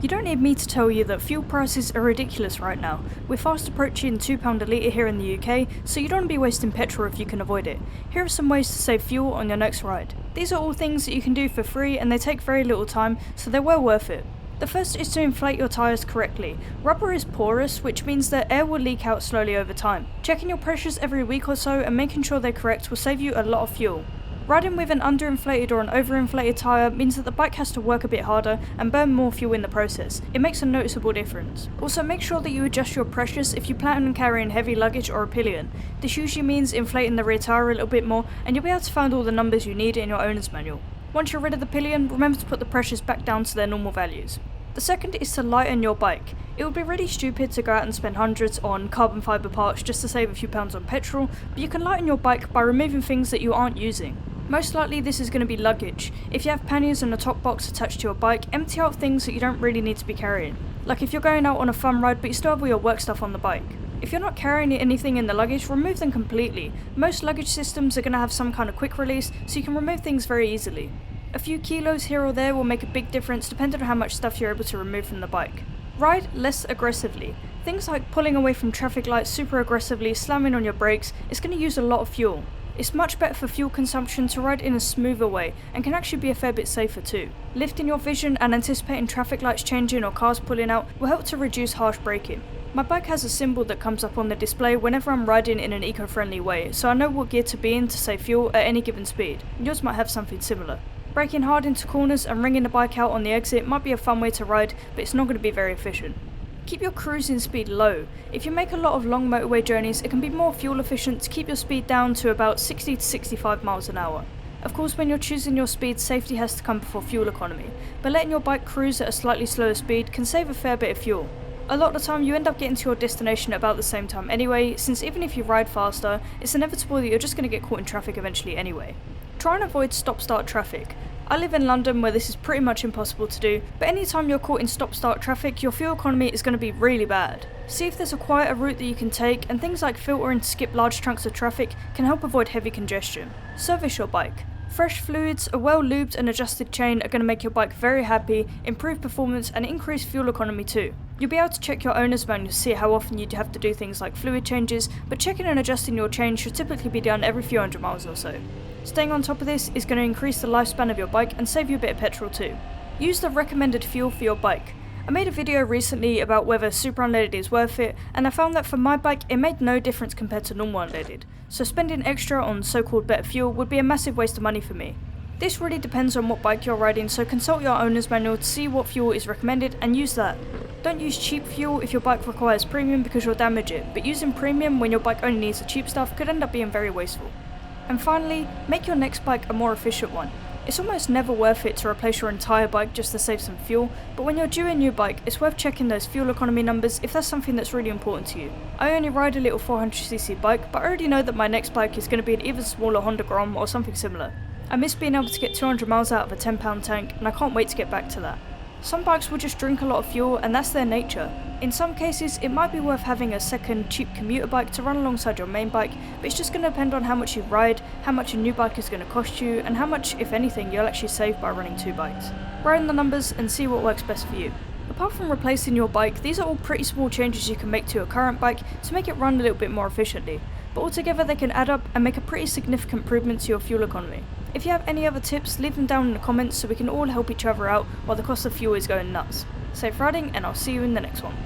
You don't need me to tell you that fuel prices are ridiculous right now. We're fast approaching £2 a litre here in the UK, so you don't want to be wasting petrol if you can avoid it. Here are some ways to save fuel on your next ride. These are all things that you can do for free and they take very little time, so they're well worth it. The first is to inflate your tyres correctly. Rubber is porous, which means that air will leak out slowly over time. Checking your pressures every week or so and making sure they're correct will save you a lot of fuel. Riding with an underinflated or an overinflated tyre means that the bike has to work a bit harder and burn more fuel in the process. It makes a noticeable difference. Also, make sure that you adjust your pressures if you plan on carrying heavy luggage or a pillion. This usually means inflating the rear tyre a little bit more, and you'll be able to find all the numbers you need in your owner's manual. Once you're rid of the pillion, remember to put the pressures back down to their normal values. The second is to lighten your bike. It would be really stupid to go out and spend hundreds on carbon fibre parts just to save a few pounds on petrol, but you can lighten your bike by removing things that you aren't using. Most likely this is going to be luggage. If you have panniers and a top box attached to your bike, empty out things that you don't really need to be carrying. Like if you're going out on a fun ride but you still have all your work stuff on the bike. If you're not carrying anything in the luggage, remove them completely. Most luggage systems are going to have some kind of quick release, so you can remove things very easily. A few kilos here or there will make a big difference depending on how much stuff you're able to remove from the bike. Ride less aggressively. Things like pulling away from traffic lights super aggressively, slamming on your brakes, is going to use a lot of fuel. It's much better for fuel consumption to ride in a smoother way, and can actually be a fair bit safer too. Lifting your vision and anticipating traffic lights changing or cars pulling out will help to reduce harsh braking. My bike has a symbol that comes up on the display whenever I'm riding in an eco-friendly way, so I know what gear to be in to save fuel at any given speed. Yours might have something similar. Braking hard into corners and ringing the bike out on the exit might be a fun way to ride, but it's not going to be very efficient. Keep your cruising speed low. If you make a lot of long motorway journeys, it can be more fuel efficient to keep your speed down to about 60 to 65 miles an hour. Of course, when you're choosing your speed, safety has to come before fuel economy, but letting your bike cruise at a slightly slower speed can save a fair bit of fuel. A lot of the time you end up getting to your destination at about the same time anyway, since even if you ride faster, it's inevitable that you're just going to get caught in traffic eventually anyway. Try and avoid stop-start traffic. I live in London where this is pretty much impossible to do, but anytime you're caught in stop-start traffic, your fuel economy is going to be really bad. See if there's a quieter route that you can take, and things like filtering to skip large chunks of traffic can help avoid heavy congestion. Service your bike. Fresh fluids, a well-lubed and adjusted chain are going to make your bike very happy, improve performance and increase fuel economy too. You'll be able to check your owner's manual to see how often you'd have to do things like fluid changes, but checking and adjusting your chain should typically be done every few hundred miles or so. Staying on top of this is going to increase the lifespan of your bike and save you a bit of petrol too. Use the recommended fuel for your bike. I made a video recently about whether super unleaded is worth it, and I found that for my bike it made no difference compared to normal unleaded, so spending extra on so-called better fuel would be a massive waste of money for me. This really depends on what bike you're riding, so consult your owner's manual to see what fuel is recommended and use that. Don't use cheap fuel if your bike requires premium because you'll damage it, but using premium when your bike only needs the cheap stuff could end up being very wasteful. And finally, make your next bike a more efficient one. It's almost never worth it to replace your entire bike just to save some fuel, but when you're due a new bike, it's worth checking those fuel economy numbers if that's something that's really important to you. I only ride a little 400cc bike, but I already know that my next bike is going to be an even smaller Honda Grom or something similar. I miss being able to get 200 miles out of a £10 tank, and I can't wait to get back to that. Some bikes will just drink a lot of fuel, and that's their nature. In some cases, it might be worth having a second cheap commuter bike to run alongside your main bike, but it's just going to depend on how much you ride, how much a new bike is going to cost you, and how much, if anything, you'll actually save by running two bikes. Run the numbers and see what works best for you. Apart from replacing your bike, these are all pretty small changes you can make to your current bike to make it run a little bit more efficiently, but altogether they can add up and make a pretty significant improvement to your fuel economy. If you have any other tips, leave them down in the comments so we can all help each other out while the cost of fuel is going nuts. Safe riding, and I'll see you in the next one.